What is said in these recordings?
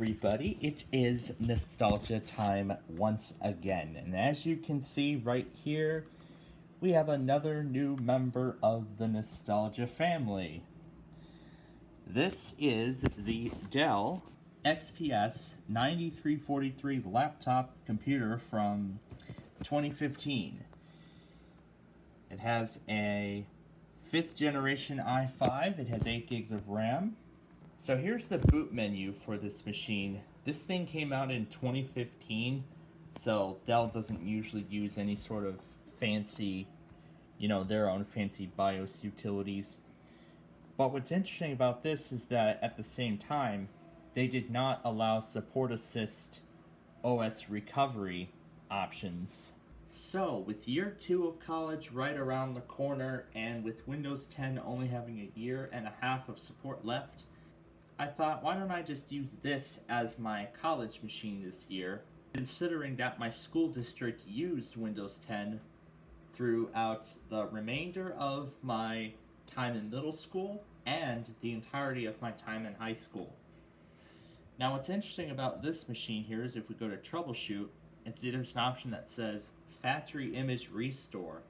everybody, it is nostalgia time once again, and as you can see right here, we have another new member of the nostalgia family. This is the Dell XPS 9343 laptop computer from 2015. It has a 5th generation i5, it has 8 gigs of RAM. So here's the boot menu for this machine. This thing came out in 2015, so Dell doesn't usually use any sort of fancy, their own fancy BIOS utilities. But what's interesting about this is that at the same time, they did not allow support assist OS recovery options. So, with year 2 of college right around the corner, and with Windows 10 only having a year and a half of support left, I thought, why don't I just use this as my college machine this year, considering that my school district used Windows 10 throughout the remainder of my time in middle school and the entirety of my time in high school. Now, what's interesting about this machine here is if we go to troubleshoot, there's an option that says factory image restore.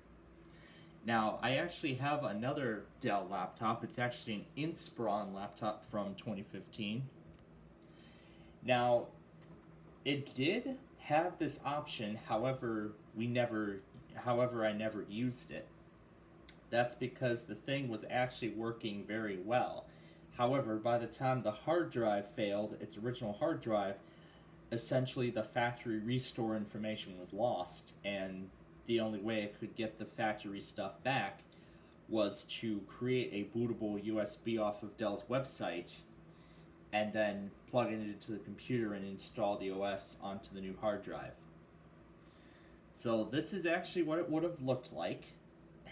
Now, I actually have another Dell laptop. It's actually an Inspiron laptop from 2015. Now, it did have this option, however, I never used it. That's because the thing was actually working very well. However, by the time the hard drive failed, its original hard drive, essentially the factory restore information was lost, and the only way it could get the factory stuff back was to create a bootable USB off of Dell's website and then plug it into the computer and install the OS onto the new hard drive. So this is actually what it would have looked like,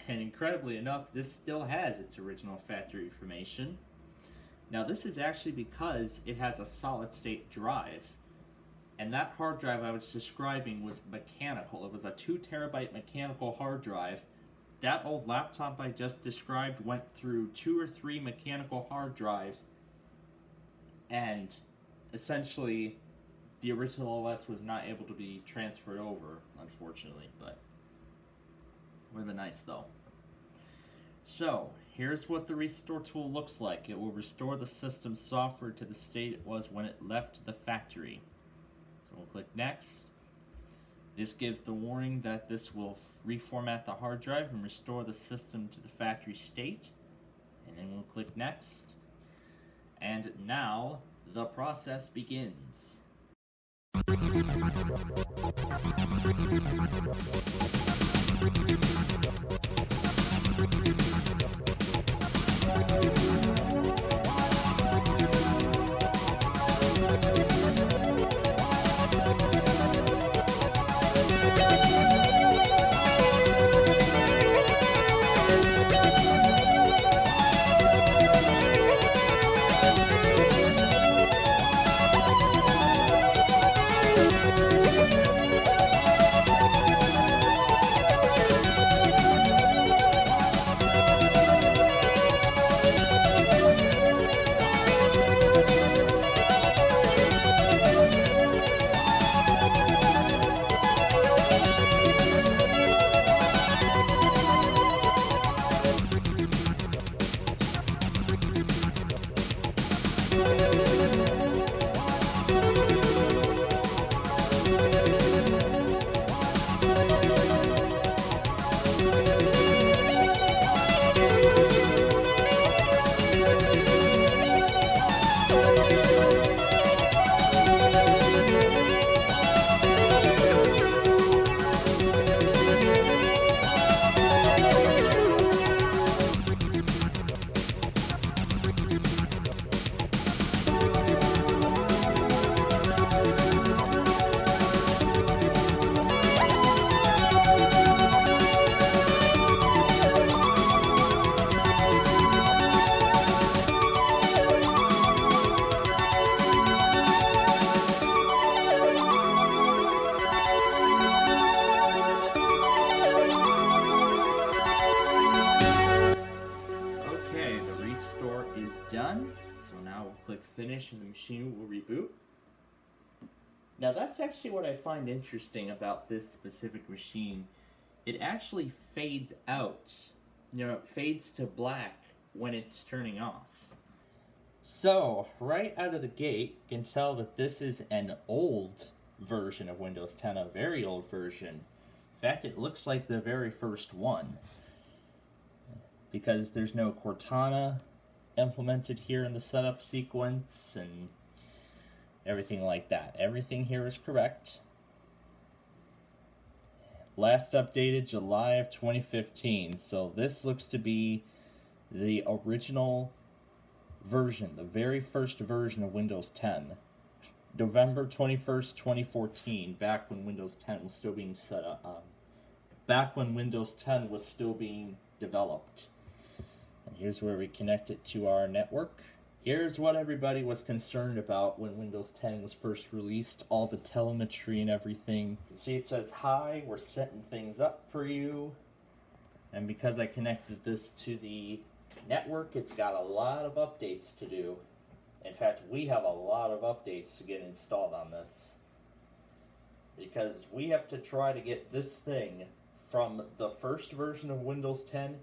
and incredibly enough, this still has its original factory information. Now this is actually because it has a solid state drive. And that hard drive I was describing was mechanical. It was a 2 terabyte mechanical hard drive. That old laptop I just described went through 2 or 3 mechanical hard drives, and essentially the original OS was not able to be transferred over, unfortunately, but would have been nice though. So, here's what the restore tool looks like. It will restore the system's software to the state it was when it left the factory. So we'll click next. This gives the warning that this will reformat the hard drive and restore the system to the factory state. And then we'll click next. And now the process begins. done. So now we'll click finish and the machine will reboot. Now that's actually what I find interesting about this specific machine. It actually fades out, it fades to black when it's turning off. So, right out of the gate, you can tell that this is an old version of Windows 10, a very old version. In fact, it looks like the very first one, because there's no Cortana implemented here in the setup sequence and everything like that. Everything here is correct. Last updated July of 2015, so this looks to be the original version, the very first version of Windows 10. November 21st, 2014, back when Windows 10 was still being set up, back when Windows 10 was still being developed. And here's where we connect it to our network. Here's what everybody was concerned about when Windows 10 was first released, all the telemetry and everything. See, it says, hi, we're setting things up for you. And because I connected this to the network, it's got a lot of updates to do. In fact, we have a lot of updates to get installed on this, because we have to try to get this thing from the first version of Windows 10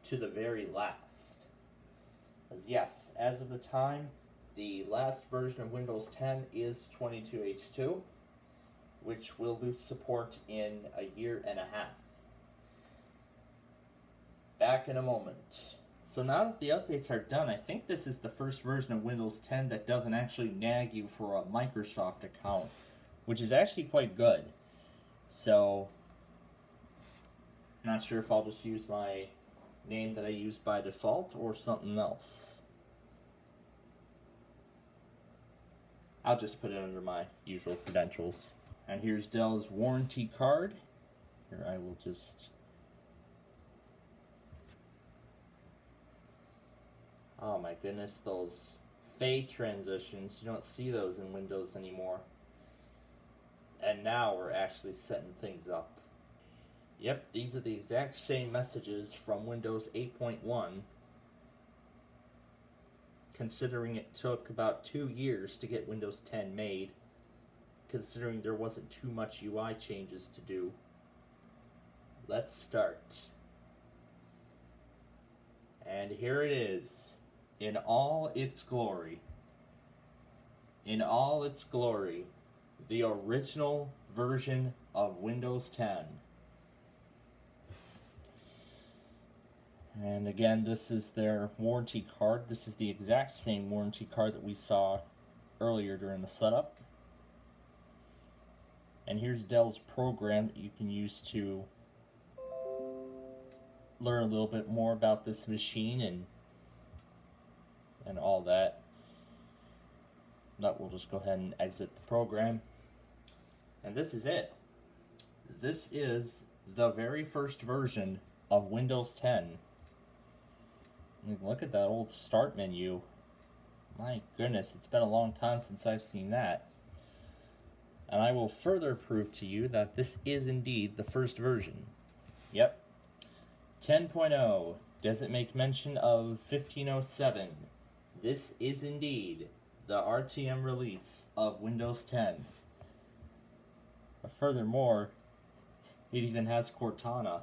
to the very last. As yes, as of the time, the last version of Windows 10 is 22H2, which will lose support in a year and a half. Back in a moment. So now that the updates are done, I think this is the first version of Windows 10 that doesn't actually nag you for a Microsoft account, which is actually quite good. So, not sure if I'll just use my name that I use by default or something else. I'll just put it under my usual credentials. And here's Dell's warranty card. Here I will just... Oh my goodness, those fade transitions, you don't see those in Windows anymore. And now we're actually setting things up. Yep, these are the exact same messages from Windows 8.1, considering it took about 2 years to get Windows 10 made, considering there wasn't too much UI changes to do. Let's start. And here it is. In all its glory. In all its glory. The original version of Windows 10. And again, this is their warranty card. This is the exact same warranty card that we saw earlier during the setup. And here's Dell's program that you can use to learn a little bit more about this machine and all that. But we'll just go ahead and exit the program. And this is it. This is the very first version of Windows 10. I mean, look at that old start menu. My goodness, it's been a long time since I've seen that. And I will further prove to you that this is indeed the first version. Yep. 10.0. Does it make mention of 1507? This is indeed the RTM release of Windows 10. But furthermore, it even has Cortana.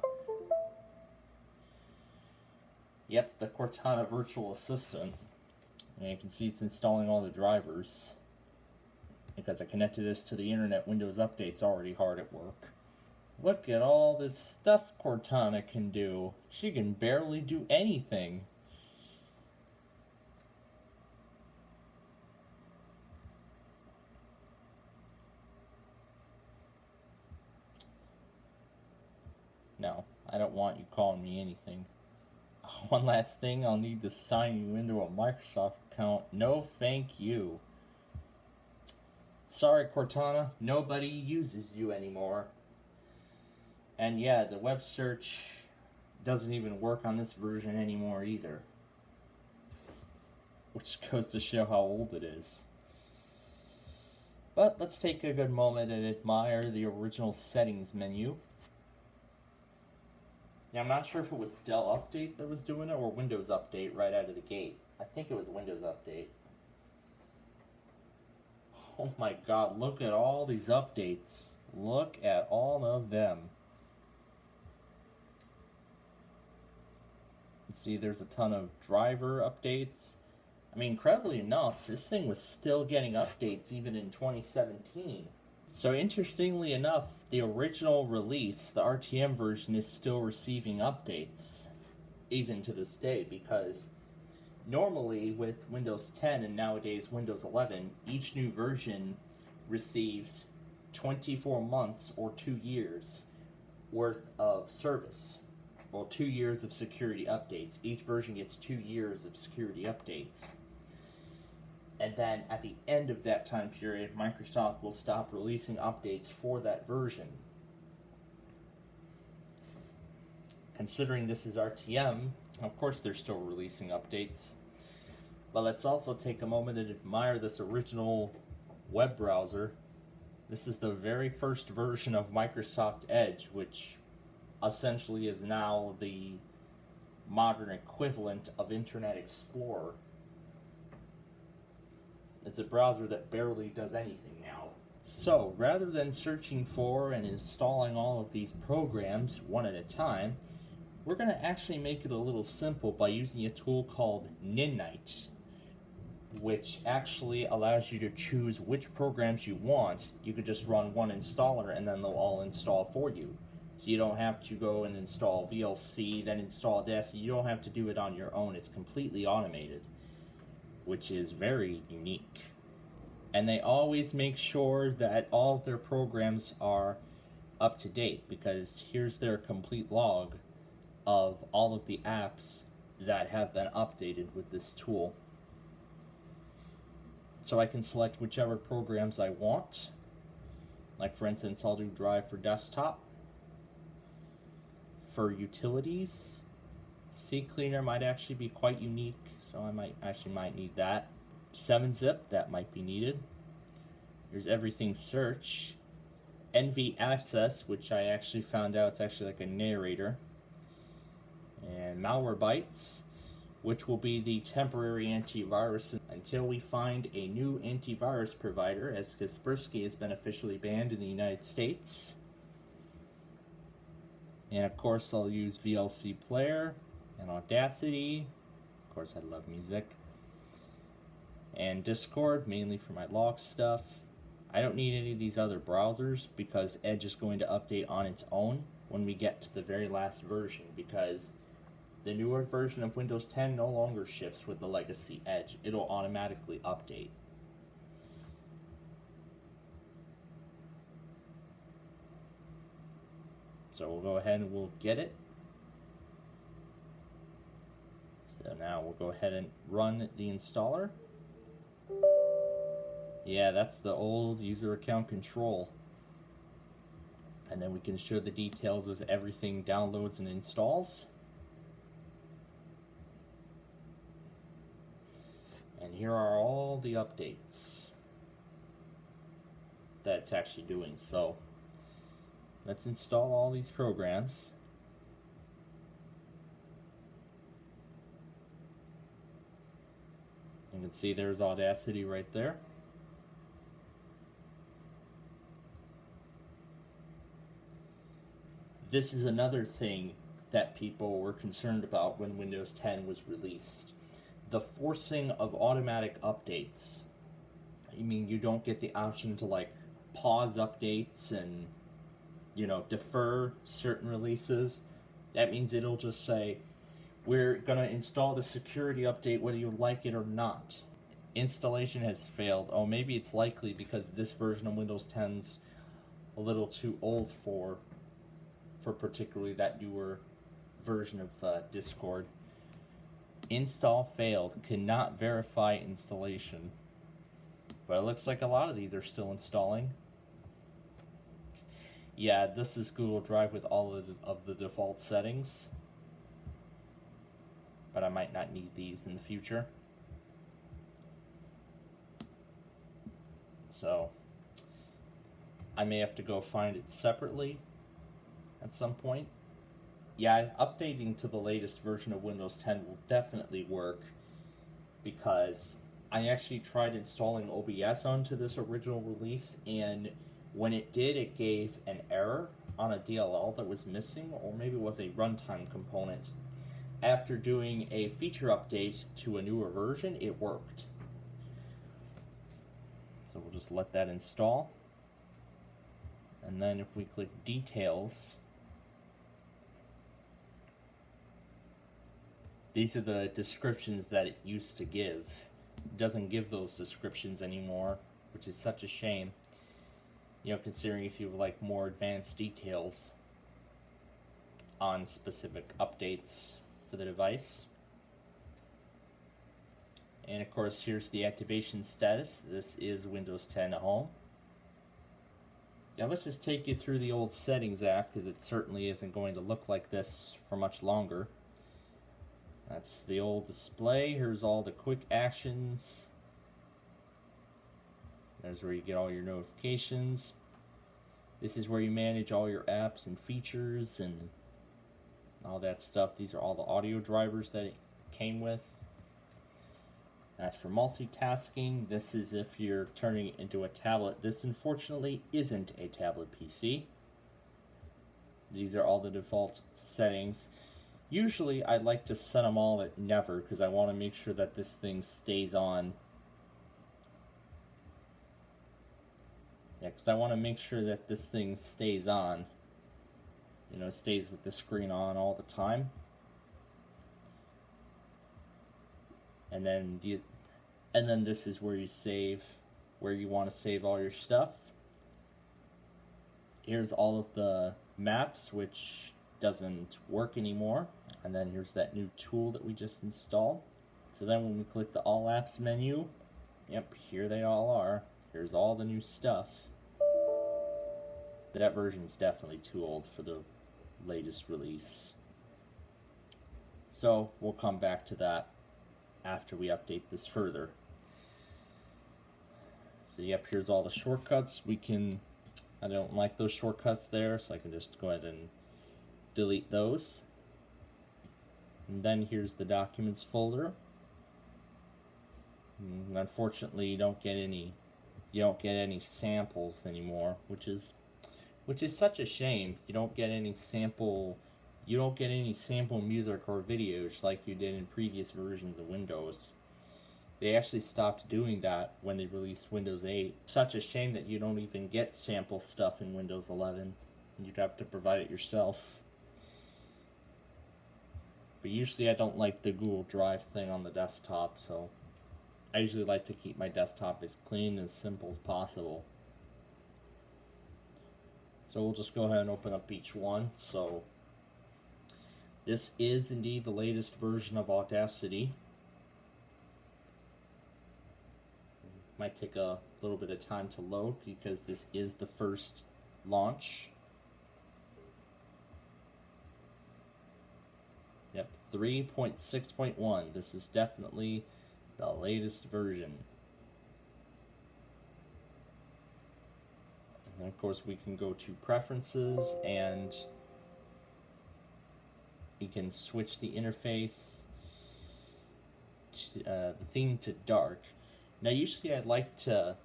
Yep, the Cortana virtual assistant. And you can see it's installing all the drivers. Because I connected this to the internet, Windows Update's already hard at work. Look at all this stuff Cortana can do. She can barely do anything. No, I don't want you calling me anything. One last thing, I'll need to sign you into a Microsoft account. No, thank you. Sorry, Cortana, nobody uses you anymore. And yeah, the web search doesn't even work on this version anymore either. Which goes to show how old it is. But let's take a good moment and admire the original settings menu. Yeah, I'm not sure if it was Dell Update that was doing it or Windows Update right out of the gate. I think it was Windows Update. Oh my god, look at all these updates. Look at all of them. See, there's a ton of driver updates. I mean, incredibly enough, this thing was still getting updates even in 2017. So interestingly enough, the original release, the RTM version, is still receiving updates, even to this day, because normally with Windows 10 and nowadays Windows 11, each new version receives 24 months or 2 years worth of service. Well, 2 years of security updates. Each version gets 2 years of security updates. And then at the end of that time period, Microsoft will stop releasing updates for that version. Considering this is RTM, of course they're still releasing updates. But let's also take a moment and admire this original web browser. This is the very first version of Microsoft Edge, which essentially is now the modern equivalent of Internet Explorer. It's a browser that barely does anything now. So, rather than searching for and installing all of these programs one at a time, we're going to actually make it a little simple by using a tool called Ninite, which actually allows you to choose which programs you want. You could just run one installer and then they'll all install for you. So you don't have to go and install VLC, then install Audacity. You don't have to do it on your own. It's completely automated, which is very unique. And they always make sure that all of their programs are up to date, because here's their complete log of all of the apps that have been updated with this tool. So I can select whichever programs I want. Like for instance, I'll do Drive for desktop. For utilities, CCleaner might actually be quite unique, so I might need that. 7-zip, that might be needed. There's everything search. NV access, which I actually found out it's actually like a narrator. And Malwarebytes, which will be the temporary antivirus until we find a new antivirus provider, as Kaspersky has been officially banned in the United States. And of course I'll use VLC Player and Audacity. Of course I love music. And Discord, mainly for my lock stuff. I don't need any of these other browsers because Edge is going to update on its own when we get to the very last version, because the newer version of Windows 10 no longer ships with the legacy Edge. It'll automatically update. So we'll go ahead and we'll get it. So now we'll go ahead and run the installer. Yeah, that's the old user account control. And then we can show the details as everything downloads and installs. And here are all the updates that it's actually doing. So let's install all these programs. You can see there's Audacity right there. This is another thing that people were concerned about when Windows 10 was released. The forcing of automatic updates. I mean, you don't get the option to like pause updates and, you know, defer certain releases. That means it'll just say, we're gonna install the security update whether you like it or not. Installation has failed. Oh, maybe it's likely because this version of Windows 10's a little too old for particularly that newer version of Discord. Install failed. Cannot verify installation. But it looks like a lot of these are still installing. Yeah, this is Google Drive with all of the default settings. But I might not need these in the future. So I may have to go find it separately at some point. Yeah, updating to the latest version of Windows 10 will definitely work, because I actually tried installing OBS onto this original release, and when it did, it gave an error on a DLL that was missing, or maybe it was a runtime component. After doing a feature update to a newer version, it worked. So we'll just let that install. And then if we click Details, these are the descriptions that it used to give. It doesn't give those descriptions anymore, which is such a shame. You know, considering if you would like more advanced details on specific updates for the device. And of course, here's the activation status. This is Windows 10 Home. Now let's just take you through the old settings app, because it certainly isn't going to look like this for much longer. That's the old display. Here's all the quick actions. There's where you get all your notifications. This is where you manage all your apps and features and all that stuff. These are all the audio drivers that it came with. That's for multitasking. This is if you're turning it into a tablet. This unfortunately isn't a tablet PC. These are all the default settings. Usually I like to set them all at never, because I want to make sure that this thing stays on. Yeah, because I want to make sure that this thing stays on. You know, stays with the screen on all the time. And then this is where you save, where you want to save all your stuff. Here's all of the maps, which doesn't work anymore. And then here's that new tool that we just installed. So then when we click the All Apps menu, yep, here they all are. Here's all the new stuff. That version's definitely too old for the latest release. So we'll come back to that after we update this further. So yep, here's all the shortcuts. I don't like those shortcuts there, so I can just go ahead and delete those. And then here's the documents folder. And unfortunately, you don't get any samples anymore, which is such a shame. You don't get any sample music or videos like you did in previous versions of Windows. They actually stopped doing that when they released Windows 8. Such a shame that you don't even get sample stuff in Windows 11. You'd have to provide it yourself. But usually I don't like the Google Drive thing on the desktop, so I usually like to keep my desktop as clean and as simple as possible. So we'll just go ahead and open up each one. So this is indeed the latest version of Audacity. Might take a little bit of time to load because this is the first launch. Yep, 3.6.1. This is definitely the latest version. And then of course we can go to preferences and we can switch the interface to, the theme to dark. Now usually I'd like to,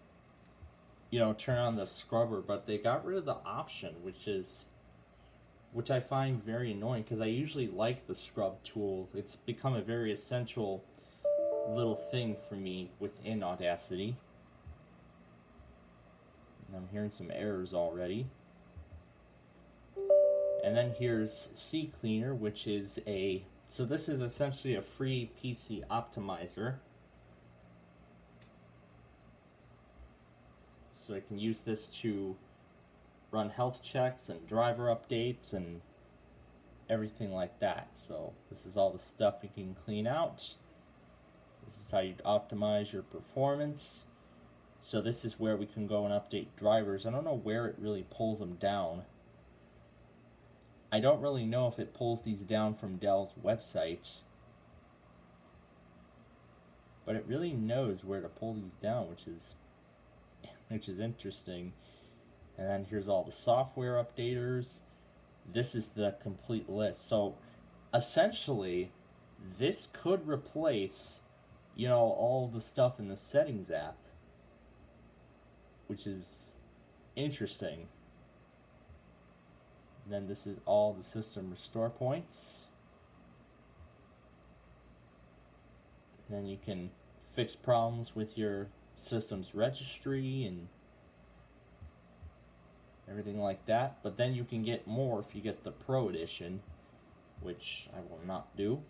turn on the scrubber, but they got rid of the option, which I find very annoying, because I usually like the scrub tool. It's become a very essential little thing for me within Audacity. And I'm hearing some errors already. And then here's CCleaner, which is so this is essentially a free PC optimizer. So I can use this to run health checks and driver updates and everything like that. So this is all the stuff you can clean out. This is how you optimize your performance. So this is where we can go and update drivers. I don't know where it really pulls them down. I don't really know if it pulls these down from Dell's website, but it really knows where to pull these down, which is interesting. And then here's all the software updaters. This is the complete list. So essentially, this could replace all the stuff in the settings app, which is interesting. And then this is all the system restore points. Then you can fix problems with your system's registry and everything like that. But then you can get more if you get the Pro Edition, which I will not do.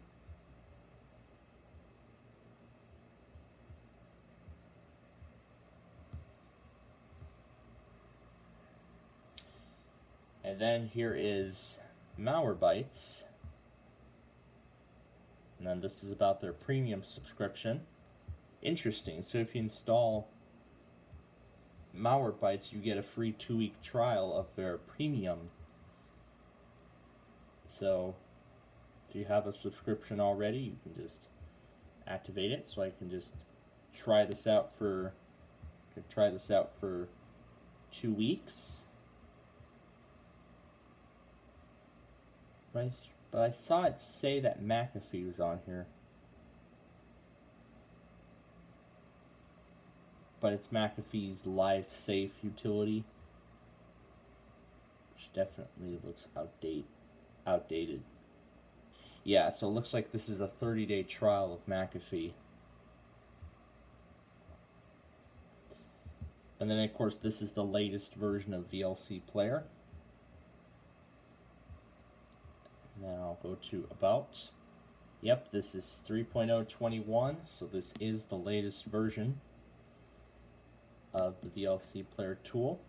And then here is Malwarebytes. And then this is about their premium subscription. Interesting. So if you install Malwarebytes, you get a free 2-week trial of their premium. So if you have a subscription already, you can just activate it. So I can just try this out for 2 weeks. But I saw it say that McAfee was on here. But it's McAfee's Live Safe utility, which definitely looks outdated. Yeah, so it looks like this is a 30-day trial of McAfee. And then, of course, this is the latest version of VLC Player. And then I'll go to About. Yep, this is 3.021, so this is the latest version of the VLC Player tool.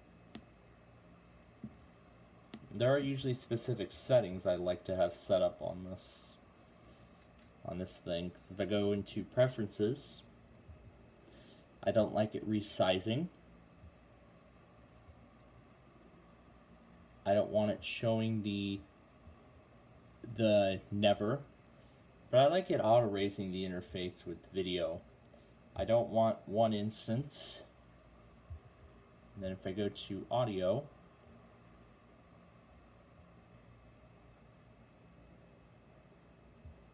There are usually specific settings I like to have set up on this thing. Because if I go into Preferences, I don't like it resizing. I don't want it showing the never, but I like it auto raising the interface with video. I don't want one instance. And then if I go to audio,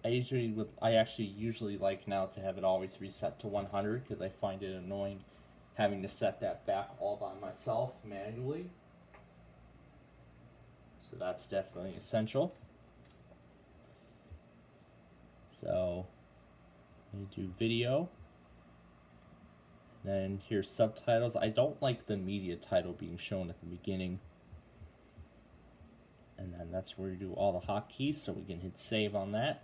I actually usually like now to have it always reset to 100 because I find it annoying having to set that back all by myself manually. So that's definitely essential. So you do video. Then here's subtitles. I don't like the media title being shown at the beginning. And then that's where you do all the hotkeys, so we can hit save on that.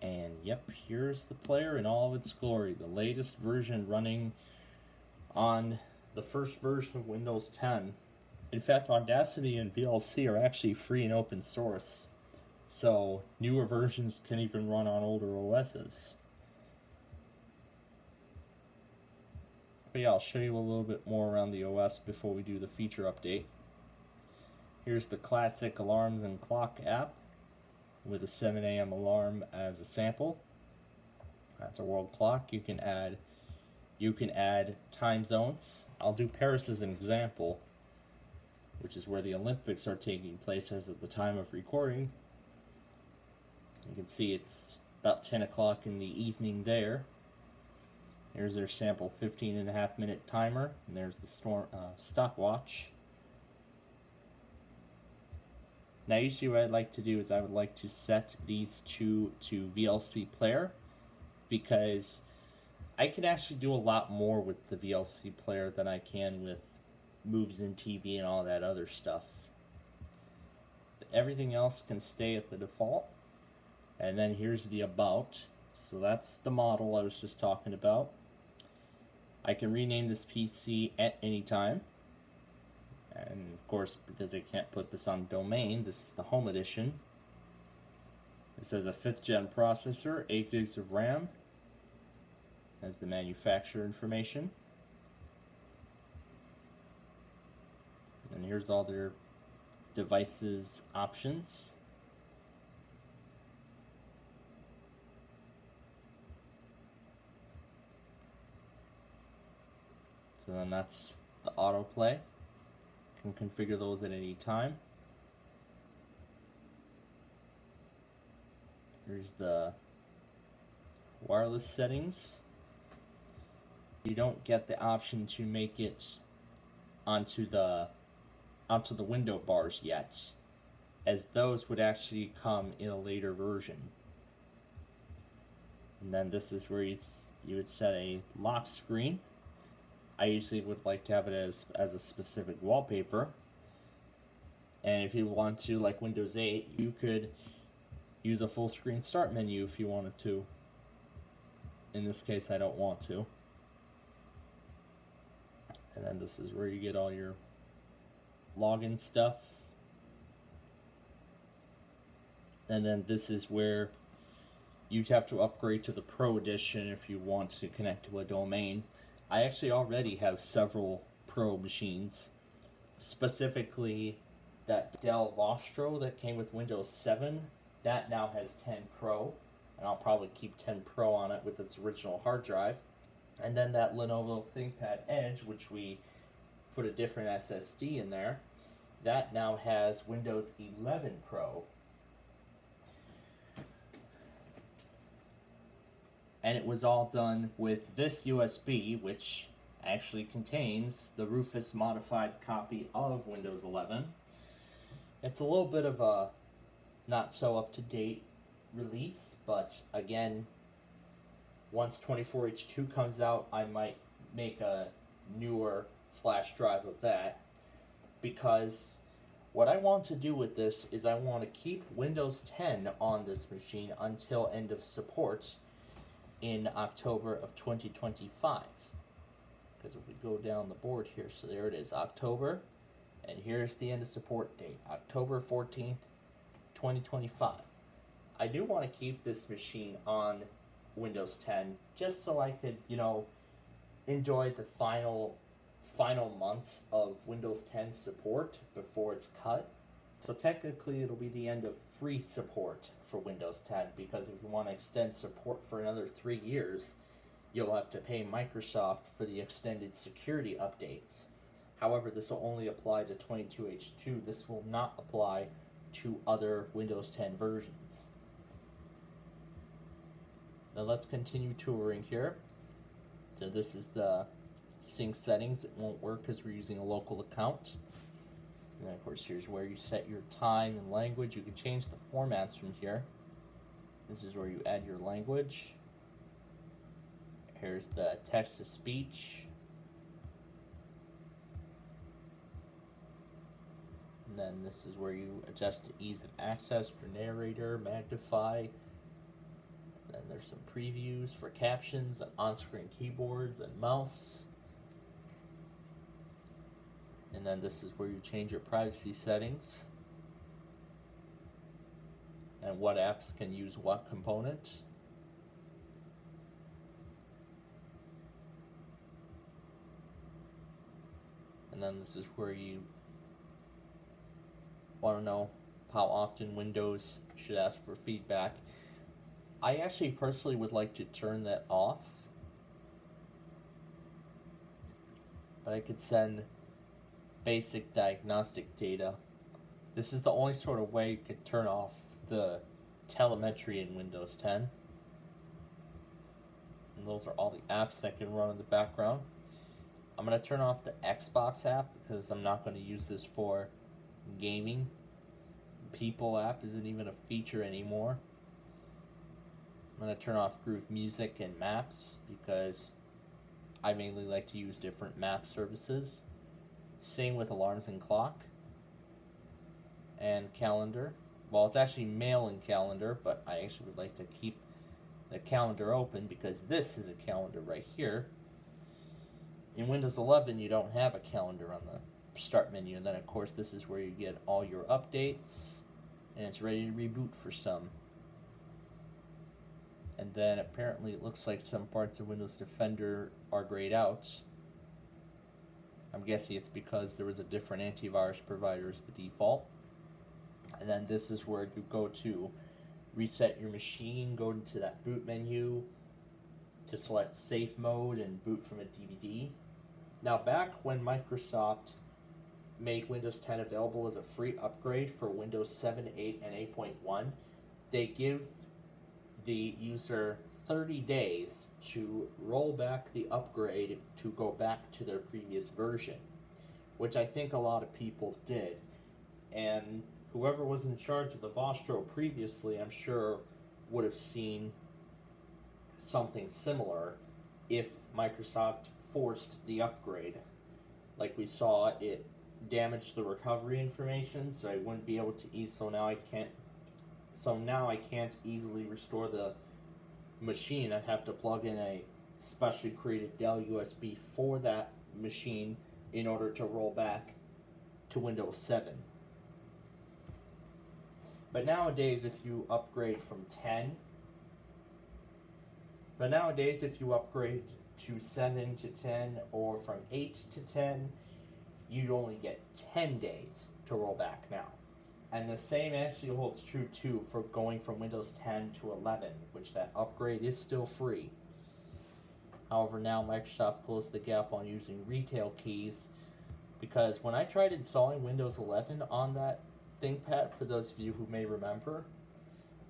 And yep, here's the player in all of its glory. The latest version running on the first version of Windows 10. In fact, Audacity and VLC are actually free and open source. So newer versions can even run on older OSs. But yeah, I'll show you a little bit more around the OS before we do the feature update. Here's the classic alarms and clock app with a 7 a.m. alarm as a sample. That's a world clock. You can add time zones. I'll do Paris as an example, which is where the Olympics are taking place as of the time of recording. You can see it's about 10 o'clock in the evening there. Here's their sample 15.5-minute timer, and there's the stopwatch. Now usually what I'd like to do is I would like to set these two to VLC Player, because I can actually do a lot more with the VLC Player than I can with Movies and TV and all that other stuff. But everything else can stay at the default. And then here's the About. So that's the model I was just talking about. I can rename this PC at any time. And of course, because I can't put this on domain, this is the Home Edition. It says a 5th gen processor, 8 gigs of RAM. That's the manufacturer information. And here's all their devices options. So then that's the autoplay. You can configure those at any time. Here's the wireless settings. you don't get the option to make it onto the window bars yet, as those would actually come in a later version. And then this is where you would set a lock screen. I usually would like to have it as a specific wallpaper. And if you want to, like Windows 8, you could use a full screen start menu if you wanted to. In this case, I don't want to. And then this is where you get all your login stuff. And then this is where you'd have to upgrade to the Pro Edition if you want to connect to a domain. I actually already have several Pro machines, specifically that Dell Vostro that came with Windows 7. That now has 10 Pro, and I'll probably keep 10 Pro on it with its original hard drive. And then that Lenovo ThinkPad Edge, which we put a different SSD in there, that now has Windows 11 Pro. And it was all done with this USB, which actually contains the Rufus modified copy of Windows 11. It's a little bit of a not so up-to-date release, but again, once 24H2 comes out, I might make a newer flash drive of that, because what I want to do with this is I want to keep Windows 10 on this machine until end of support in October of 2025. Because if we go down the board here, so there it is, October, and here's the end of support date, October 14th, 2025. I do want to keep this machine on Windows 10 just so I could, enjoy the final months of Windows 10 support before it's cut. So technically it'll be the end of free support for Windows 10, because if you want to extend support for another 3 years, you'll have to pay Microsoft for the extended security updates. However, this will only apply to 22H2. This will not apply to other Windows 10 versions. Now let's continue touring here. So this is the sync settings. It won't work because we're using a local account. And then of course here's where you set your time and language. You can change the formats from here. This is where you add your language. Here's the text to speech. And then this is where you adjust the ease of access for narrator, magnify. And then there's some previews for captions, on-screen keyboards, and mouse. And then this is where you change your privacy settings and what apps can use what component. And then this is where you want to know how often Windows should ask for feedback. I actually personally would like to turn that off, but I could send basic diagnostic data. This is the only sort of way you could turn off the telemetry in Windows 10. And those are all the apps that can run in the background. I'm going to turn off the Xbox app because I'm not going to use this for gaming. People app isn't even a feature anymore. I'm going to turn off Groove Music and Maps because I mainly like to use different map services. Same with Alarms and Clock. And Calendar. Well, it's actually Mail and Calendar, but I actually would like to keep the calendar open because this is a calendar right here. In Windows 11, you don't have a calendar on the start menu, and then of course this is where you get all your updates, and it's ready to reboot for some. And then apparently it looks like some parts of Windows Defender are grayed out. I'm guessing it's because there was a different antivirus provider as the default. And then this is where you go to reset your machine, go into that boot menu to select safe mode and boot from a DVD. Now back when Microsoft made Windows 10 available as a free upgrade for Windows 7, 8, and 8.1, they give the user 30 days to roll back the upgrade to go back to their previous version, which I think a lot of people did. And whoever was in charge of the Vostro previously, I'm sure, would have seen something similar if Microsoft forced the upgrade. Like we saw, it damaged the recovery information, so I wouldn't be able to so now I can't easily restore the machine. I'd have to plug in a specially created Dell USB for that machine in order to roll back to Windows 7. But nowadays, if you upgrade to 7 to 10 or from 8 to 10, you'd only get 10 days to roll back now. And the same actually holds true too for going from Windows 10 to 11, which that upgrade is still free. However, now Microsoft closed the gap on using retail keys, because when I tried installing Windows 11 on that ThinkPad, for those of you who may remember,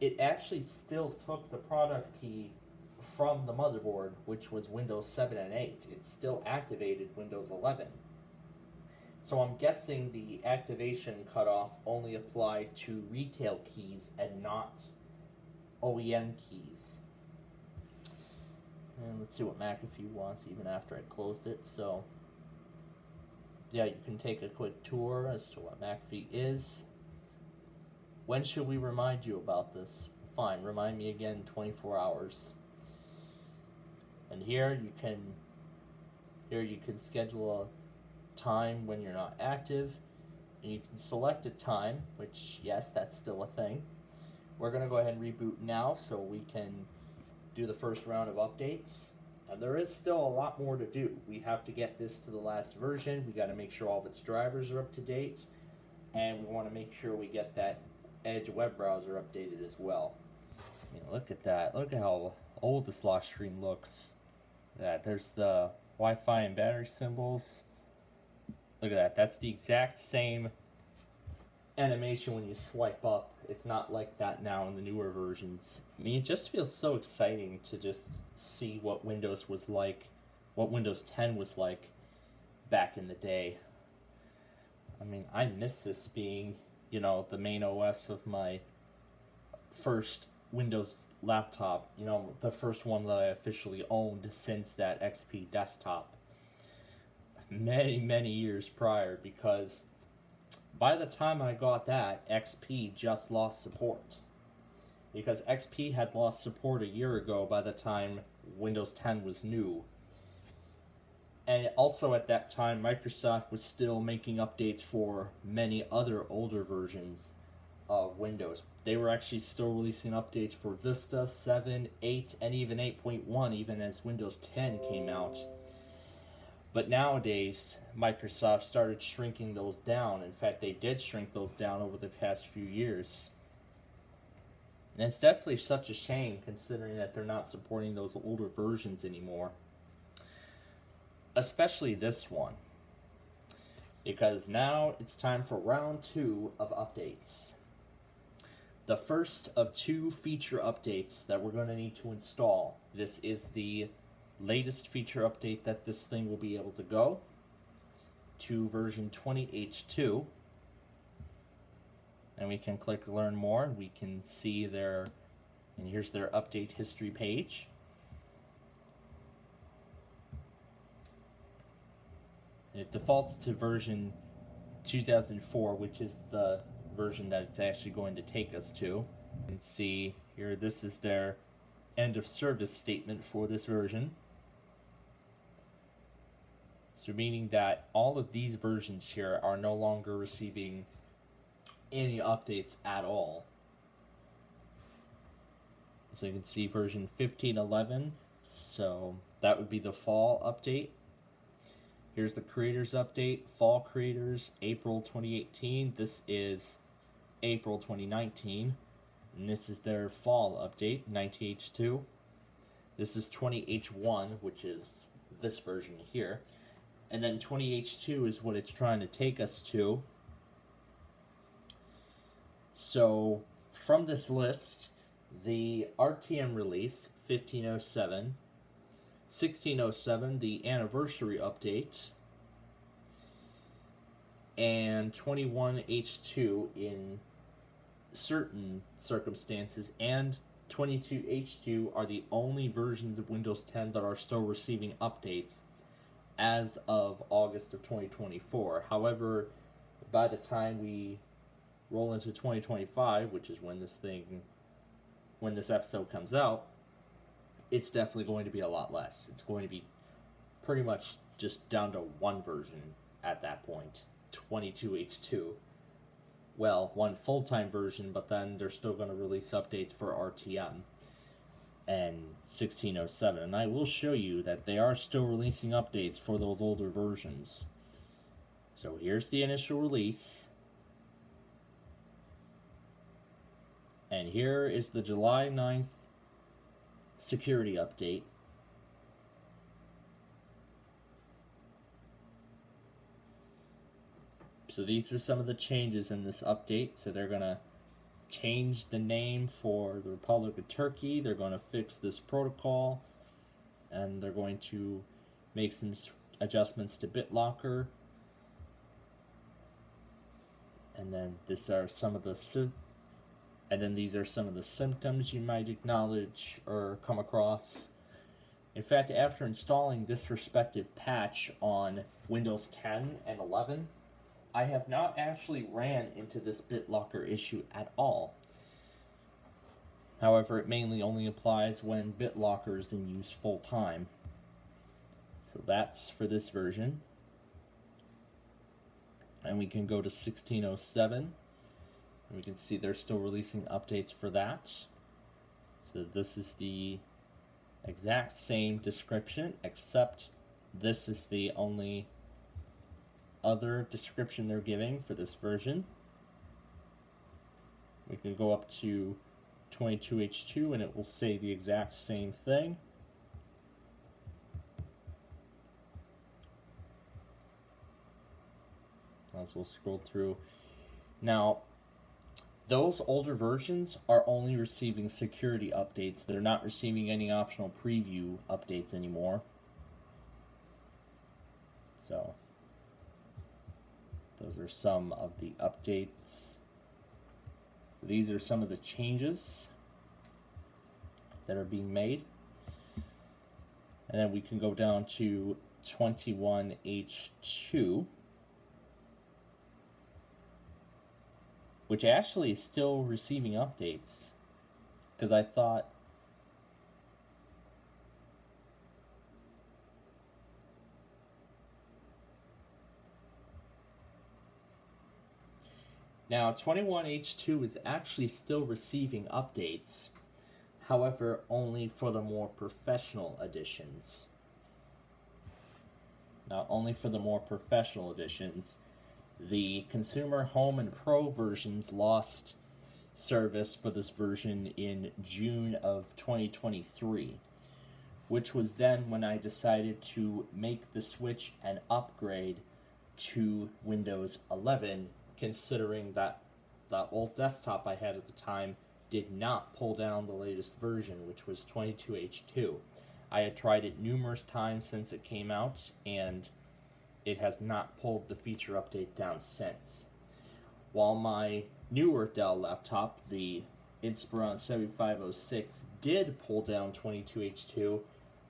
it actually still took the product key from the motherboard, which was Windows 7 and 8. It still activated Windows 11. So I'm guessing the activation cutoff only applied to retail keys and not OEM keys. And let's see what McAfee wants even after I closed it. So yeah, you can take a quick tour as to what McAfee is. When should we remind you about this? Fine, remind me again in 24 hours. And here you can schedule a time when you're not active, and you can select a time, which, yes, that's still a thing. We're going to go ahead and reboot now so we can do the first round of updates. And there is still a lot more to do. We have to get this to the last version. We got to make sure all of its drivers are up to date, and we want to make sure we get that Edge web browser updated as well. I mean, look at that. Look at how old this lock screen looks. There's the Wi-Fi and battery symbols. Look at that. That's the exact same animation when you swipe up. It's not like that now in the newer versions. I mean, it just feels so exciting to just see what Windows was like, what Windows 10 was like back in the day. I mean, I miss this being, the main OS of my first Windows laptop, the first one that I officially owned since that XP desktop. Many, many years prior, because by the time I got that, XP just lost support. Because XP had lost support a year ago by the time Windows 10 was new. And also at that time, Microsoft was still making updates for many other older versions of Windows. They were actually still releasing updates for Vista, 7, 8, and even 8.1, even as Windows 10 came out. But nowadays, Microsoft started shrinking those down. In fact, they did shrink those down over the past few years. And it's definitely such a shame, considering that they're not supporting those older versions anymore. Especially this one. Because now it's time for round 2 of updates. The first of 2 feature updates that we're going to need to install. This is the latest feature update that this thing will be able to go to version 20H2, and we can click learn more. We can see and here's their update history page. And it defaults to version 2004, which is the version that it's actually going to take us to. You can see here, this is their end of service statement for this version. So meaning that all of these versions here are no longer receiving any updates at all. So you can see version 15.11, so that would be the fall update. Here's the creators update, fall creators, April 2018. This is April 2019. And this is their fall update, 19H2. This is 20H1, which is this version here. And then 20H2 is what it's trying to take us to. So from this list, the RTM release 1507, 1607, the anniversary update, and 21H2 in certain circumstances, and 22H2 are the only versions of Windows 10 that are still receiving updates as of August of 2024. However, by the time we roll into 2025, which is when this episode comes out, it's definitely going to be a lot less. It's going to be pretty much just down to one version at that point, 22H2. Well, one full-time version, but then they're still going to release updates for RTM and 1607. And I will show you that they are still releasing updates for those older versions. So here's the initial release. And here is the July 9th security update. So these are some of the changes in this update. So they're going to change the name for the Republic of Turkey. They're going to fix this protocol. And they're going to make some adjustments to BitLocker. And then these are some of the symptoms you might acknowledge or come across. In fact, after installing this respective patch on Windows 10 and 11, I have not actually ran into this BitLocker issue at all. However, it mainly only applies when BitLocker is in use full time. So that's for this version. And we can go to 1607. And we can see they're still releasing updates for that. So this is the exact same description, except this is the only other description they're giving for this version. We can go up to 22H2 and it will say the exact same thing. As we'll scroll through. Now, those older versions are only receiving security updates. They're not receiving any optional preview updates anymore. So, those are some of the updates. So these are some of the changes that are being made. And then we can go down to 21H2. Which actually is still receiving updates. Because I thought... Now, 21H2 is actually still receiving updates. However, only for the more professional editions. Now, only for the more professional editions. The Consumer, Home, and Pro versions lost service for this version in June of 2023, which was then when I decided to make the switch and upgrade to Windows 11, considering that the old desktop I had at the time did not pull down the latest version, which was 22H2. I had tried it numerous times since it came out, and it has not pulled the feature update down since. While my newer Dell laptop, the Inspiron 7506, did pull down 22H2,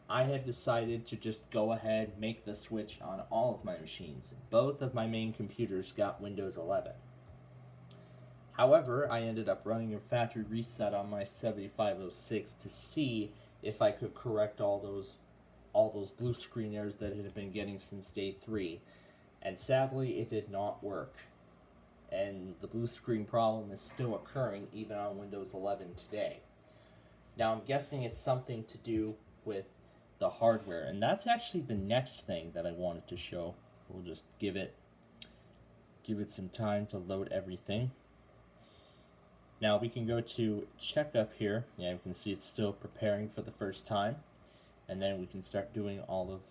I had decided to just go ahead and make the switch on all of my machines. Both of my main computers got Windows 11. However, I ended up running a factory reset on my 7506 to see if I could correct all those blue screen errors that it had been getting since day 3, and sadly it did not work, and the blue screen problem is still occurring even on Windows 11 today. Now I'm guessing it's something to do with the hardware, and that's actually the next thing that I wanted to show. We'll just give it some time to load everything. Now we can go to checkup here. Yeah, you can see it's still preparing for the first time. And then we can start doing all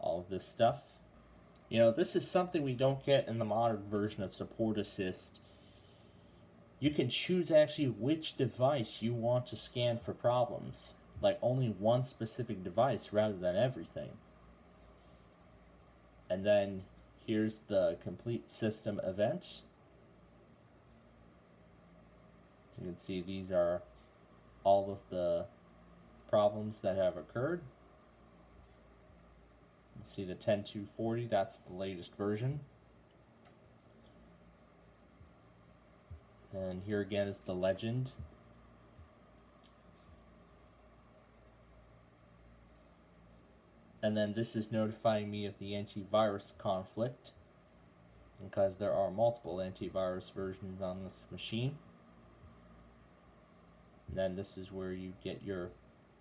of this stuff. You know, this is something we don't get in the modern version of Support Assist. You can choose actually which device you want to scan for problems. like only one specific device rather than everything. And then here's the complete system event. You can see these are all of the problems that have occurred. You can see the 10240, that's the latest version. And here again is the legend. And then this is notifying me of the antivirus conflict, because there are multiple antivirus versions on this machine. And then this is where you get your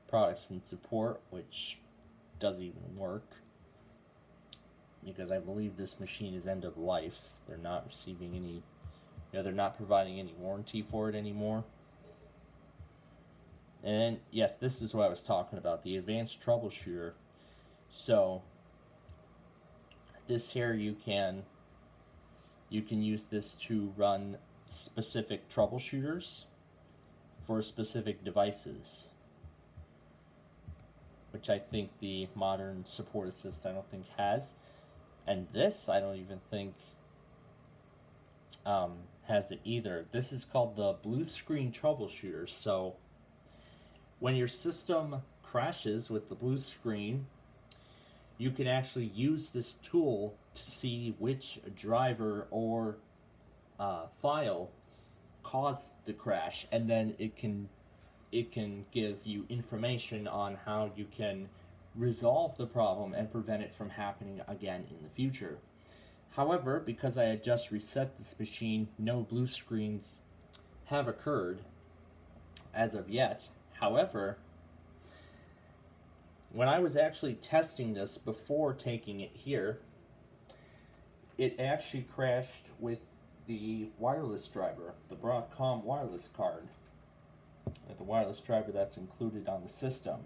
products and support, which doesn't even work, because I believe this machine is end of life. They're not receiving any, they're not providing any warranty for it anymore. And yes, this is what I was talking about, the advanced troubleshooter. So this here, you can use this to run specific troubleshooters for specific devices, which I think the modern support assist I don't think has. And this I don't even think has it either. This is called the blue screen troubleshooter. So when your system crashes with the blue screen, you can actually use this tool to see which driver or file caused the crash, and then it can give you information on how you can resolve the problem and prevent it from happening again in the future. However, because I had just reset this machine, no blue screens have occurred as of yet. However, when I was actually testing this before taking it here, it actually crashed with the wireless driver, the Broadcom wireless card, with the wireless driver that's included on the system.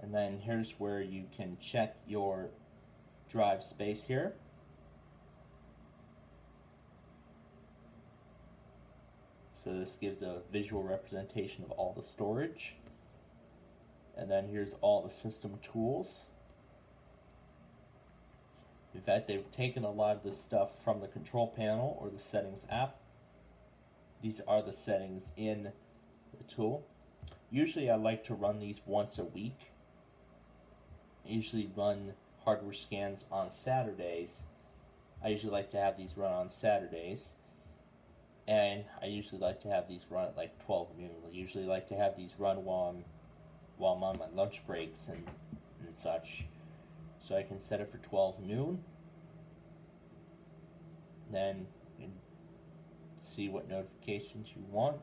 And then here's where you can check your drive space here. So this gives a visual representation of all the storage. And then here's all the system tools. In fact, they've taken a lot of this stuff from the control panel or the settings app. These are the settings in the tool. Usually I like to run these once a week. I usually run hardware scans on Saturdays. I usually like to have these run on Saturdays. And I usually like to have these run at like 12 noon. I usually like to have these run while I'm on my lunch breaks and such. So I can set it for 12 noon. Then you can see what notifications you want.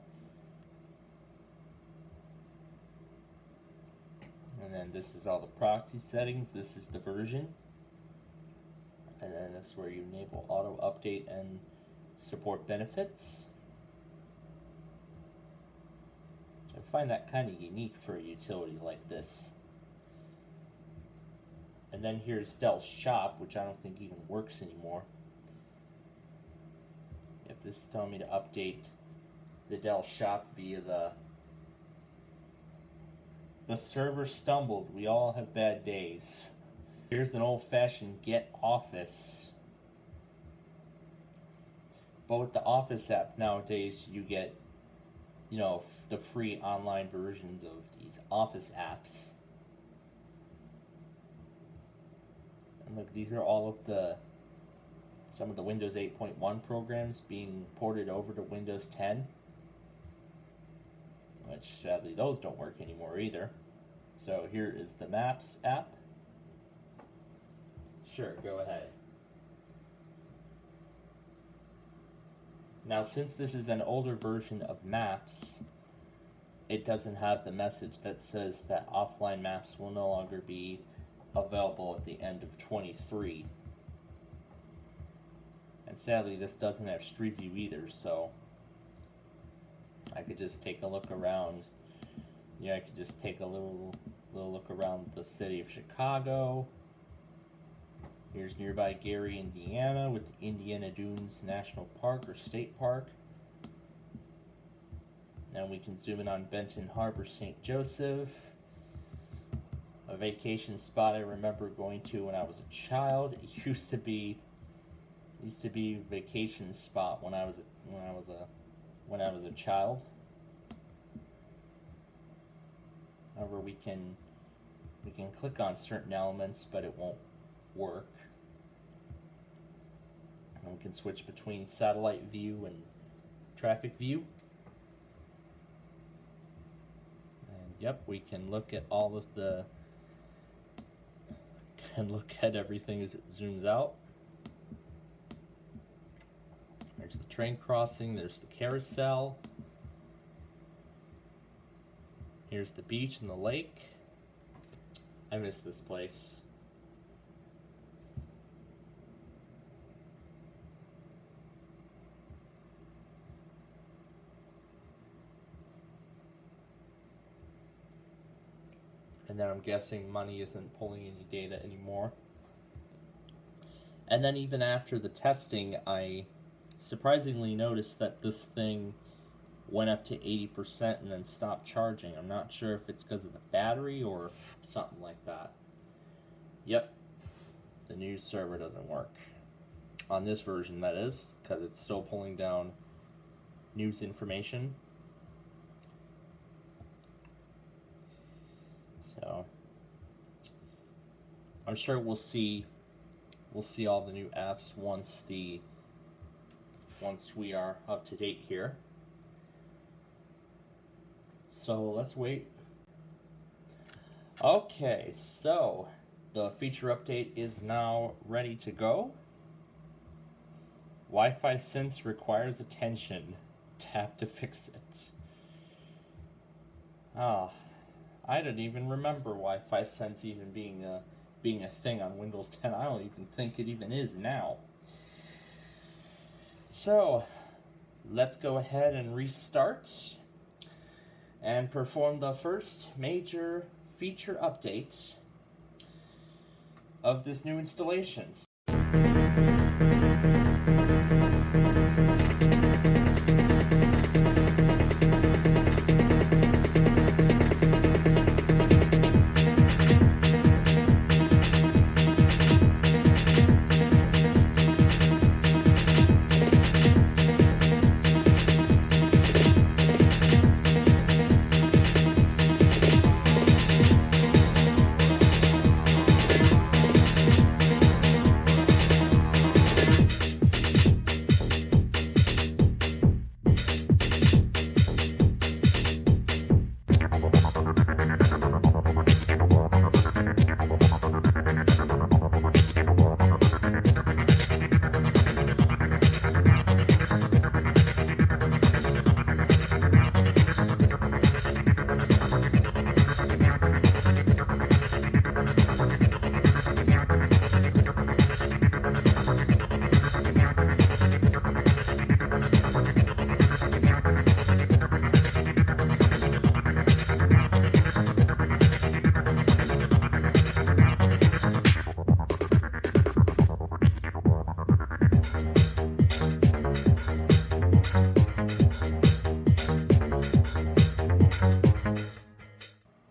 And then this is all the proxy settings. This is the version. And then that's where you enable auto update and support benefits. I find that kind of unique for a utility like this. And then here's Dell Shop, which I don't think even works anymore. If this is telling me to update the Dell Shop via the server stumbled. We all have bad days. Here's an old-fashioned Get Office. But with the Office app nowadays, you get, the free online versions of these Office apps. And look, these are all of some of the Windows 8.1 programs being ported over to Windows 10. Which sadly those don't work anymore either. So here is the Maps app. Sure, go ahead. Now, since this is an older version of Maps, it doesn't have the message that says that offline maps will no longer be available at the end of 23. And sadly, this doesn't have Street View either, so I could just take a look around. I could just take a little look around the city of Chicago. Here's nearby Gary, Indiana, with the Indiana Dunes National Park or State Park. Now we can zoom in on Benton Harbor, St. Joseph. A vacation spot I remember going to when I was a child. It used to be vacation spot when I was a child. However, we can click on certain elements, but it won't work. And we can switch between satellite view and traffic view. And yep, we can look at all of the look at everything as it zooms out. There's the train crossing, there's the carousel. Here's the beach and the lake. I miss this place. And then I'm guessing money isn't pulling any data anymore. And then even after the testing, I surprisingly noticed that this thing went up to 80% and then stopped charging. I'm not sure if it's because of the battery or something like that. Yep, the news server doesn't work. On this version, that is, because it's still pulling down news information. So I'm sure we'll see all the new apps once we are up to date here. So let's wait. Okay, so the feature update is now ready to go. Wi-Fi Sense requires attention. Tap to fix it. I didn't even remember Wi-Fi Sense even being a thing on Windows 10. I don't even think it even is now. So let's go ahead and restart and perform the first major feature update of this new installation.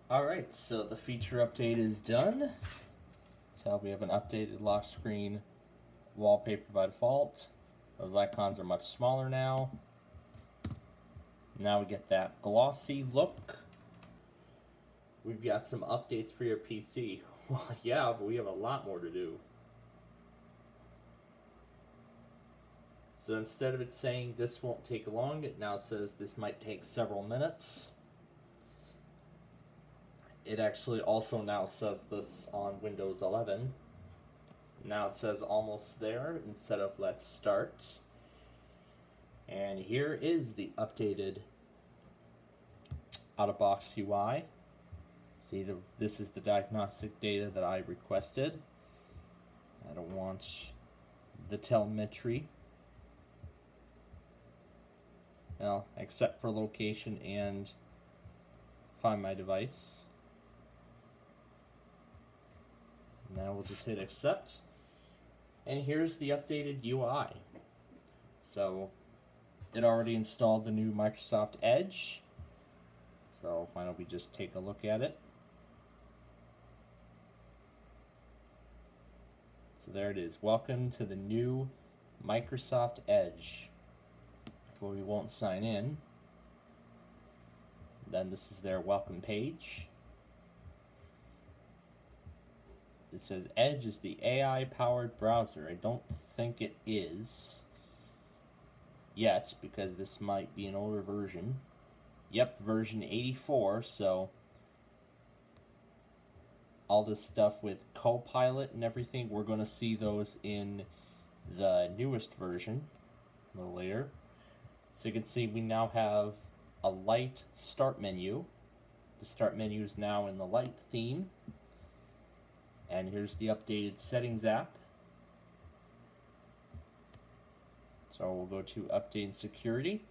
Alright, so the feature update is done. So we have an updated lock screen wallpaper by default. Those icons are much smaller now. Now we get that glossy look. We've got some updates for your PC. Well, yeah, but we have a lot more to do. So instead of it saying this won't take long, it now says this might take several minutes. It actually also now says this on Windows 11. Now it says almost there instead of let's start. And here is the updated out-of-box UI. See, this is the diagnostic data that I requested. I don't want the telemetry. Well, except for location and find my device. Now we'll just hit accept. And here's the updated UI. So it already installed the new Microsoft Edge. So why don't we just take a look at it. So there it is. Welcome to the new Microsoft Edge. But we won't sign in. Then this is their welcome page. It says Edge is the AI-powered browser. I don't think it is yet, because this might be an older version. Yep, version 84, so all this stuff with Copilot and everything, we're going to see those in the newest version a little later. So you can see we now have a light start menu. The start menu is now in the light theme. And here's the updated settings app. So we'll go to update and security.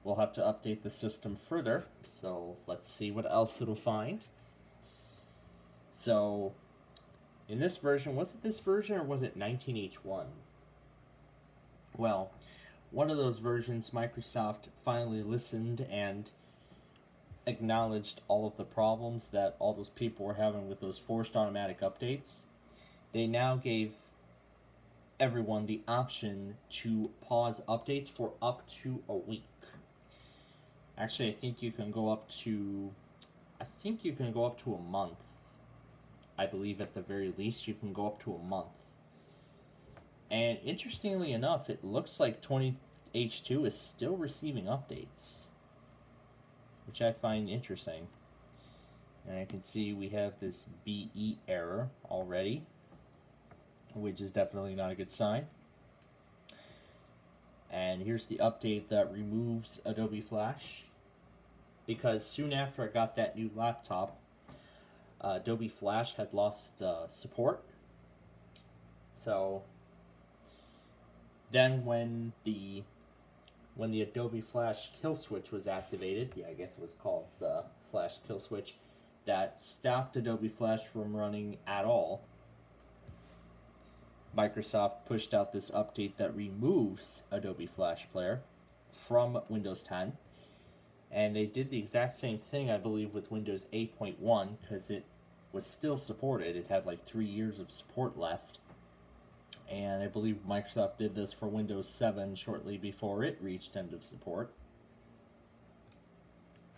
We'll have to update the system further. So let's see what else it'll find. So in this version, was it this version or was it 19H1? Well, one of those versions, Microsoft finally listened and acknowledged all of the problems that all those people were having with those forced automatic updates. They now gave everyone the option to pause updates for up to a week. Actually, I think you can go up to a month. I believe at the very least you can go up to a month. And interestingly enough, it looks like 20H2 is still receiving updates, which I find interesting. And I can see we have this BE error already, which is definitely not a good sign. And here's the update that removes Adobe Flash, because soon after I got that new laptop, Adobe Flash had lost support. So then when the Adobe Flash kill switch was activated, I guess it was called the Flash kill switch, that stopped Adobe Flash from running at all. Microsoft pushed out this update that removes Adobe Flash Player from Windows 10. And they did the exact same thing, I believe, with Windows 8.1, because it was still supported. It had like 3 years of support left. And I believe Microsoft did this for Windows 7 shortly before it reached end of support.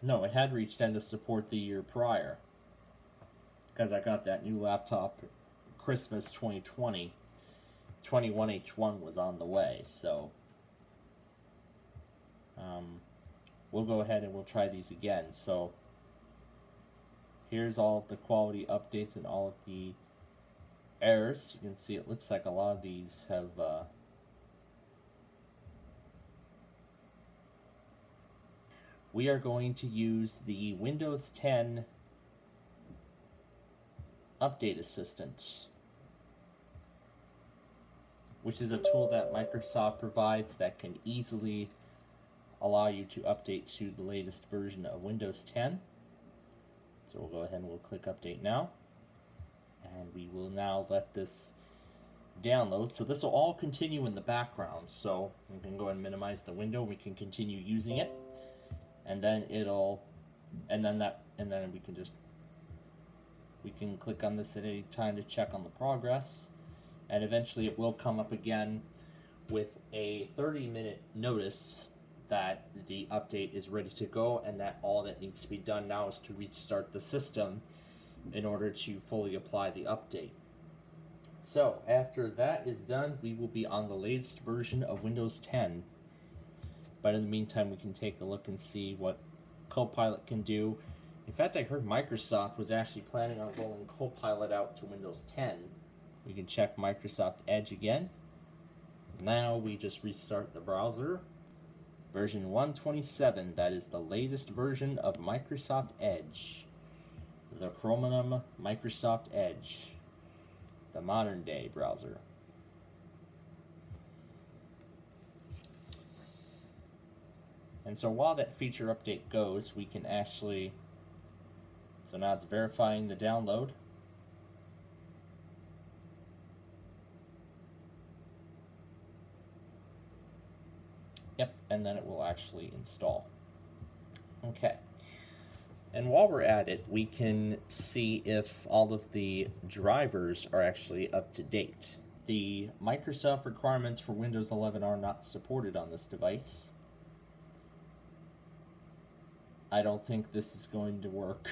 No, it had reached end of support the year prior, because I got that new laptop Christmas 2020. 21H1 was on the way, so we'll go ahead and we'll try these again. So here's all of the quality updates and all of the errors. You can see it looks like a lot of these have we are going to use the Windows 10 Update Assistant, which is a tool that Microsoft provides that can easily allow you to update to the latest version of Windows 10. So we'll go ahead and we'll click Update Now. And we will now let this download. So this will all continue in the background. So we can go ahead and minimize the window. We can continue using it. And then we can click on this at any time to check on the progress. And eventually it will come up again with a 30-minute notice that the update is ready to go, and that all that needs to be done now is to restart the system in order to fully apply the update. So after that is done, we will be on the latest version of Windows 10. But in the meantime, we can take a look and see what Copilot can do. In fact, I heard Microsoft was actually planning on rolling Copilot out to Windows 10. We can check Microsoft Edge again. Now we just restart the browser. Version 127, that is the latest version of Microsoft Edge. The Chromium Microsoft Edge, the modern day browser. And so while that feature update goes, we can actually, so now it's verifying the download. Yep, and then it will actually install. Okay, And while we're at it, we can see if all of the drivers are actually up to date. The Microsoft requirements for Windows 11 are not supported on this device. I don't think this is going to work.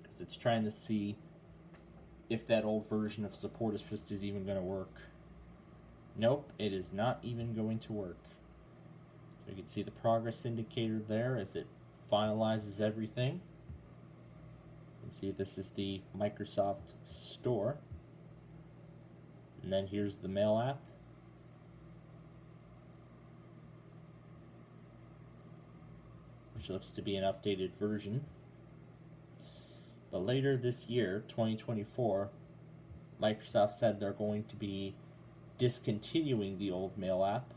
Because it's trying to see if that old version of Support Assist is even going to work. Nope, it is not even going to work. So you can see the progress indicator there as it finalizes everything. You can see this is the Microsoft Store. And then here's the Mail app. Which looks to be an updated version. But later this year, 2024, Microsoft said they're going to be discontinuing the old Mail app,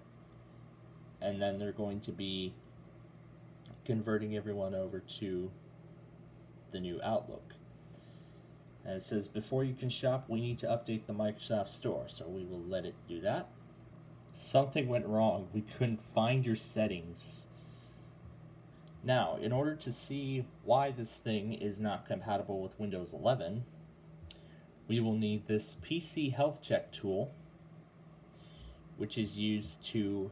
and then they're going to be converting everyone over to the new Outlook. And it says, before you can shop, we need to update the Microsoft Store, so we will let it do that. Something went wrong. We couldn't find your settings. Now, in order to see why this thing is not compatible with Windows 11, we will need this PC Health Check tool, which is used to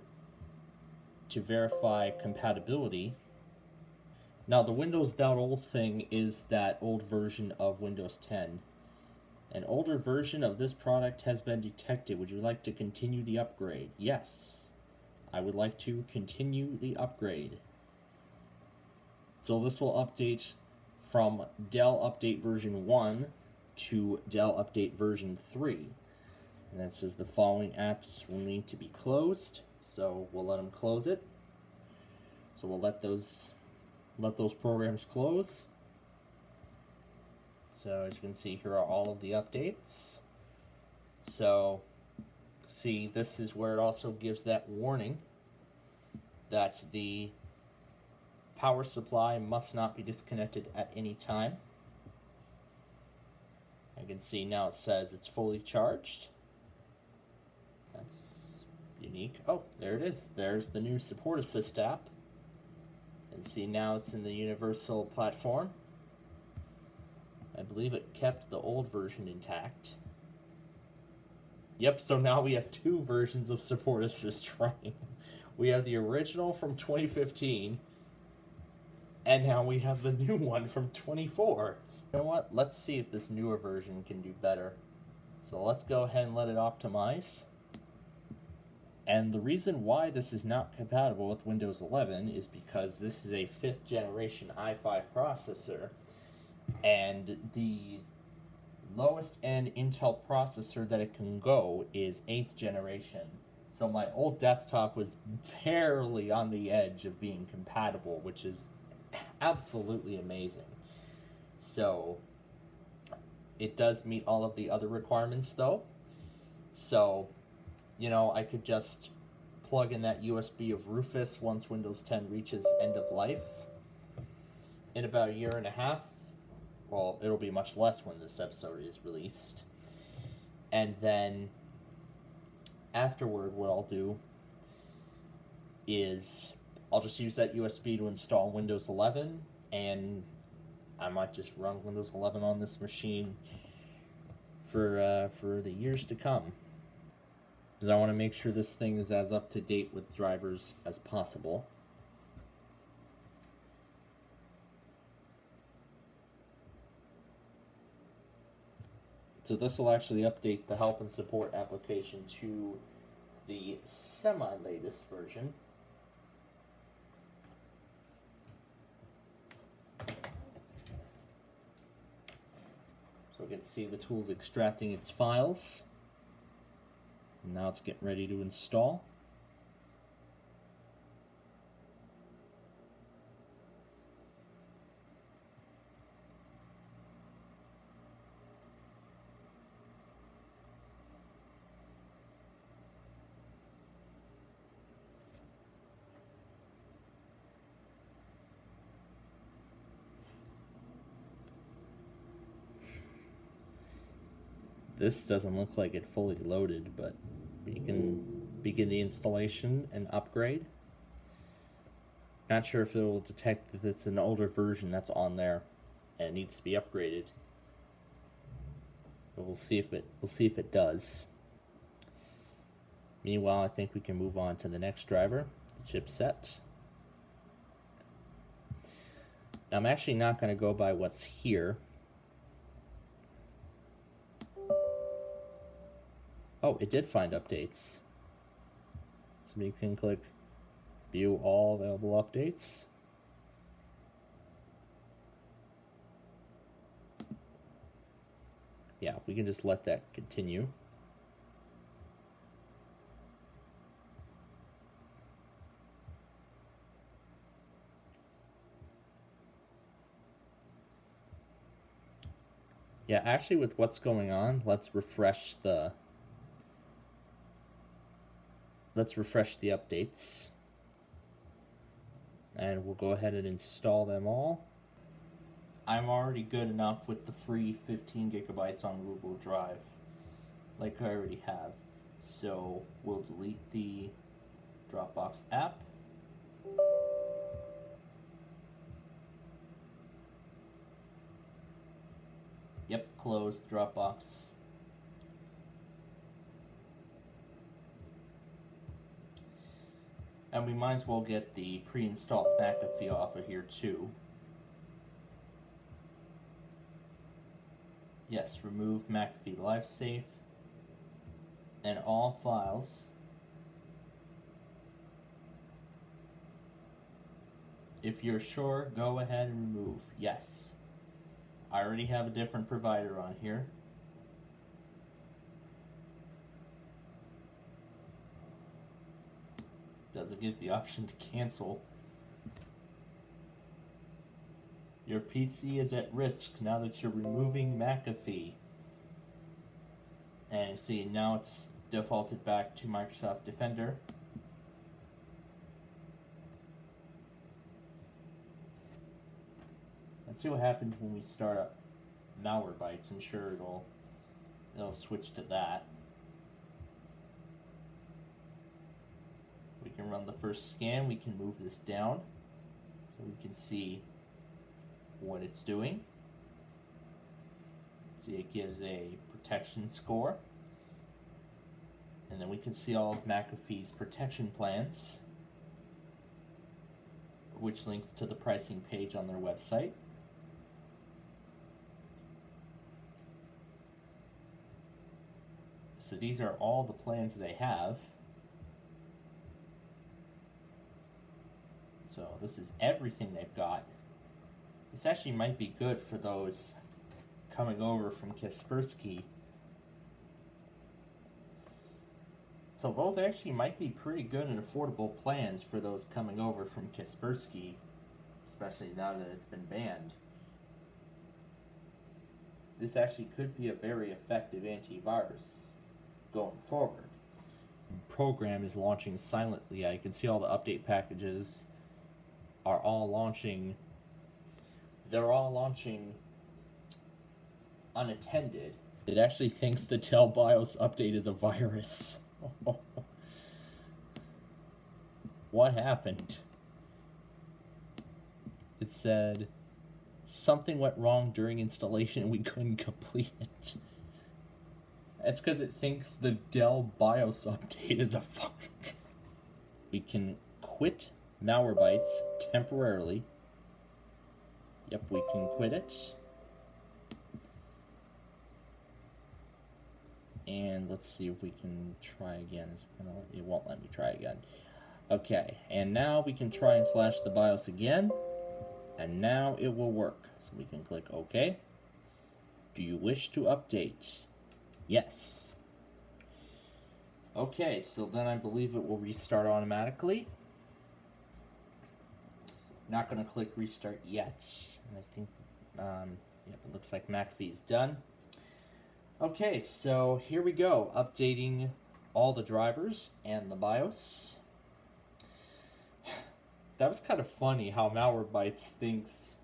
verify compatibility. Now, the Windows.old thing is that old version of Windows 10. An older version of this product has been detected. Would you like to continue the upgrade? Yes, I would like to continue the upgrade. So this will update from Dell Update version 1 to Dell Update version 3. And that says the following apps will need to be closed. So we'll let them close it. So we'll let those programs close. So as you can see, here are all of the updates. So see, this is where it also gives that warning that the power supply must not be disconnected at any time. I can see now it says it's fully charged. That's unique. Oh, there it is. There's the new Support Assist app. And see, now it's in the universal platform. I believe it kept the old version intact. Yep, so now we have two versions of Support Assist running. We have the original from 2015, and now we have the new one from 24. You know what? Let's see if this newer version can do better. So let's go ahead and let it optimize. And the reason why this is not compatible with Windows 11 is because this is a 5th generation i5 processor, and the lowest end Intel processor that it can go is 8th generation. So my old desktop was barely on the edge of being compatible, which is absolutely amazing. So it does meet all of the other requirements though. So, you know, I could just plug in that USB of Rufus once Windows 10 reaches end of life. In about a year and a half, well, it'll be much less when this episode is released. And then afterward, what I'll do is I'll just use that USB to install Windows 11, and I might just run Windows 11 on this machine for the years to come. Because I want to make sure this thing is as up to date with drivers as possible. So this will actually update the help and support application to the semi-latest version. So we can see the tool's extracting its files. And now it's getting ready to install. This doesn't look like it fully loaded, but you can begin the installation and upgrade. Not sure if it will detect that it's an older version that's on there and it needs to be upgraded. But we'll see if it does. Meanwhile, I think we can move on to the next driver, the chipset. Now, I'm actually not going to go by what's here. Oh, it did find updates. So you can click View All Available Updates. Yeah, we can just let that continue. Yeah, actually with what's going on, let's refresh the updates. And we'll go ahead and install them all. I'm already good enough with the free 15 gigabytes on Google Drive, like I already have. So we'll delete the Dropbox app. Yep, close Dropbox. And we might as well get the pre-installed McAfee off of here too. Yes, remove McAfee LifeSafe and all files. If you're sure, go ahead and remove. Yes. I already have a different provider on here. Doesn't give the option to cancel. Your PC is at risk now that you're removing McAfee. And see, now it's defaulted back to Microsoft Defender. Let's see what happens when we start up Malwarebytes. I'm sure it'll switch to that. We can run the first scan. We can move this down so we can see what it's doing. See, it gives a protection score. And then we can see all of McAfee's protection plans, which links to the pricing page on their website. So these are all the plans they have. So this is everything they've got. This actually might be good for those coming over from Kaspersky. So those actually might be pretty good and affordable plans for those coming over from Kaspersky, especially now that it's been banned. This actually could be a very effective antivirus going forward. The program is launching silently. You can see all the update packages are all launching. They're all launching unattended. It actually thinks the Dell BIOS update is a virus. What happened? It said something went wrong during installation and we couldn't complete it. That's because it thinks the Dell BIOS update is a virus. We can quit Malwarebytes temporarily. Yep, we can quit it. And let's see if we can try again. It won't let me try again. Okay, and now we can try and flash the BIOS again. And now it will work. So we can click OK. Do you wish to update? Yes. Okay, so then I believe it will restart automatically. Not going to click restart yet. I think, yep, it looks like McAfee's done. Okay, so here we go, updating all the drivers and the BIOS. That was kind of funny how Malwarebytes thinks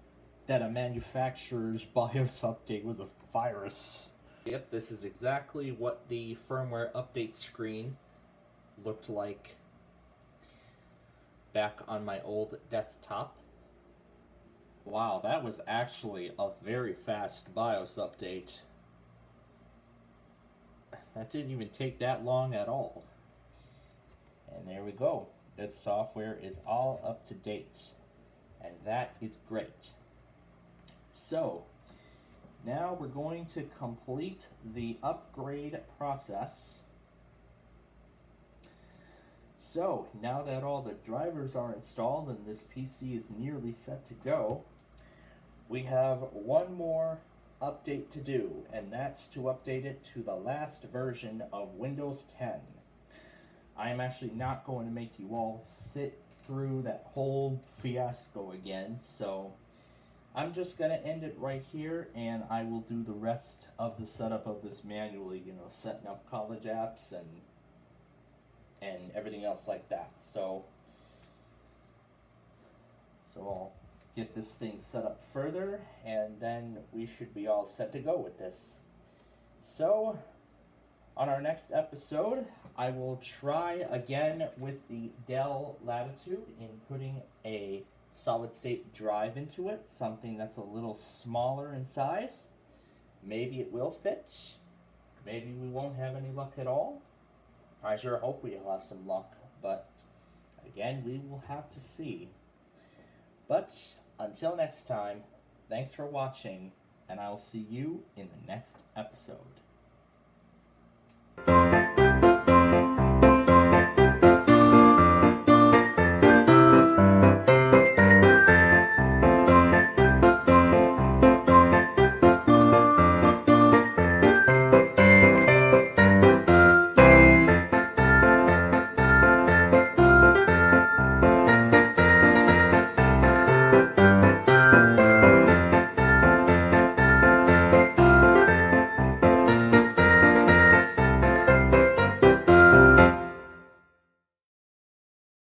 that a manufacturer's BIOS update was a virus. Yep, this is exactly what the firmware update screen looked like back on my old desktop. Wow, that was actually a very fast BIOS update. That didn't even take that long at all. And there we go. Its software is all up to date. And that is great. So, now we're going to complete the upgrade process. So, now that all the drivers are installed and this PC is nearly set to go, we have one more update to do, and that's to update it to the last version of Windows 10. I am actually not going to make you all sit through that whole fiasco again, so I'm just going to end it right here, and I will do the rest of the setup of this manually, setting up college apps and everything else like that. So I'll get this thing set up further, and then we should be all set to go with this. So, on our next episode, I will try again with the Dell Latitude in putting a solid-state drive into it, something that's a little smaller in size. Maybe it will fit. Maybe we won't have any luck at all. I sure hope we'll have some luck, but again, we will have to see. But until next time, thanks for watching, and I'll see you in the next episode.